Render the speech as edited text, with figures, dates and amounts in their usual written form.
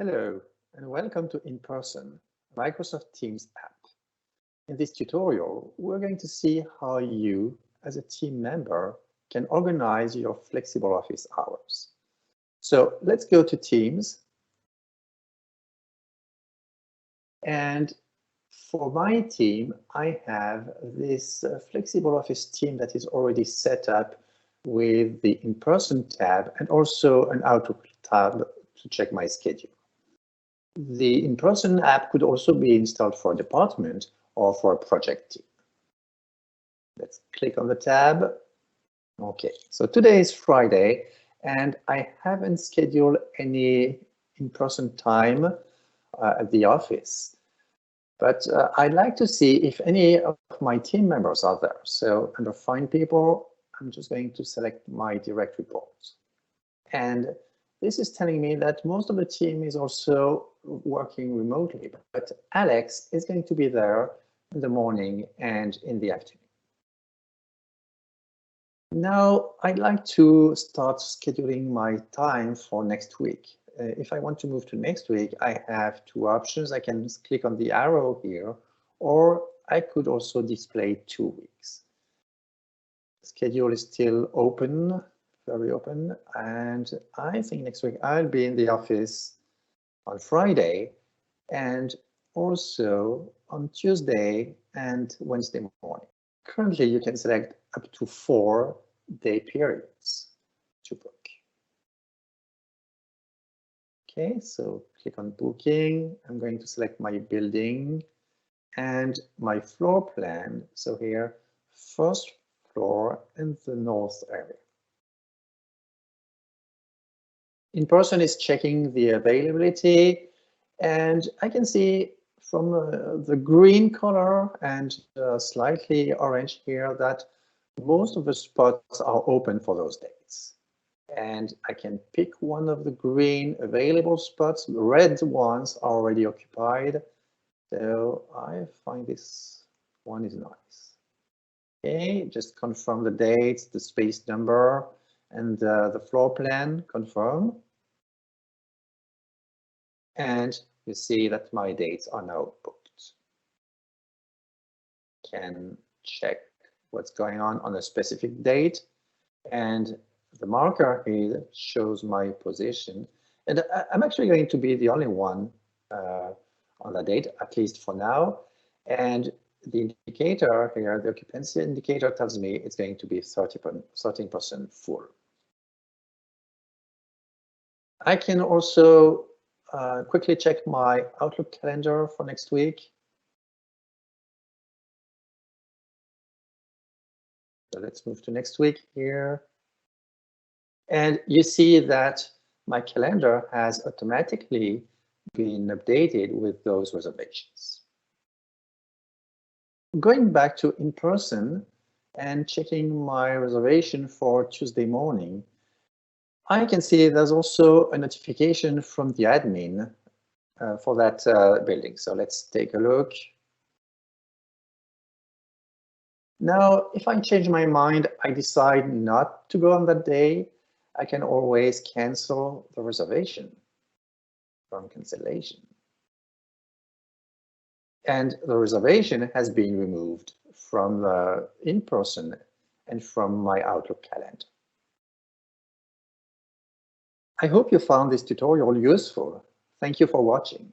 Hello, and welcome to inPerson, Microsoft Teams app. In this tutorial, we're going to see how you, as a team member, can organize your flexible office hours. So let's go to Teams. And for my team, I have this flexible office team that is already set up with the inPerson tab and also an Outlook tab to check my schedule. The inPerson app could also be installed for a department or for a project team. Let's click on the tab. Okay, so today is Friday, and I haven't scheduled any in-person time at the office. But I'd like to see if any of my team members are there. So under Find People, I'm just going to select my direct reports. And this is telling me that most of the team is also working remotely, but Alex is going to be there in the morning and in the afternoon. Now, I'd like to start scheduling my time for next week. If I want to move to next week, I have two options. I can click on the arrow here, or I could also display 2 weeks. The schedule is still open, very open, and I think next week I'll be in the office on Friday and also on Tuesday and Wednesday morning. Currently, you can select up to 4-day periods to book. Okay, so click on booking. I'm going to select my building and my floor plan. So here, first floor in the north area. inPerson is checking the availability, and I can see from the green color and slightly orange here that most of the spots are open for those dates. And I can pick one of the green available spots. The red ones are already occupied. So I find this one is nice. Okay, just confirm the dates, the space number, and the floor plan, confirm. And you see that my dates are now booked. Can check what's going on a specific date. And the marker here shows my position. And I'm actually going to be the only one on that date, at least for now. And the indicator here, the occupancy indicator tells me it's going to be 13% full. I can also quickly check my Outlook calendar for next week. So let's move to next week here. And you see that my calendar has automatically been updated with those reservations. Going back to inPerson and checking my reservation for Tuesday morning, I can see there's also a notification from the admin for that building. So let's take a look. Now, if I change my mind, I decide not to go on that day, I can always cancel the reservation from Cancellation. And the reservation has been removed from the inPerson and from my Outlook calendar. I hope you found this tutorial useful. Thank you for watching.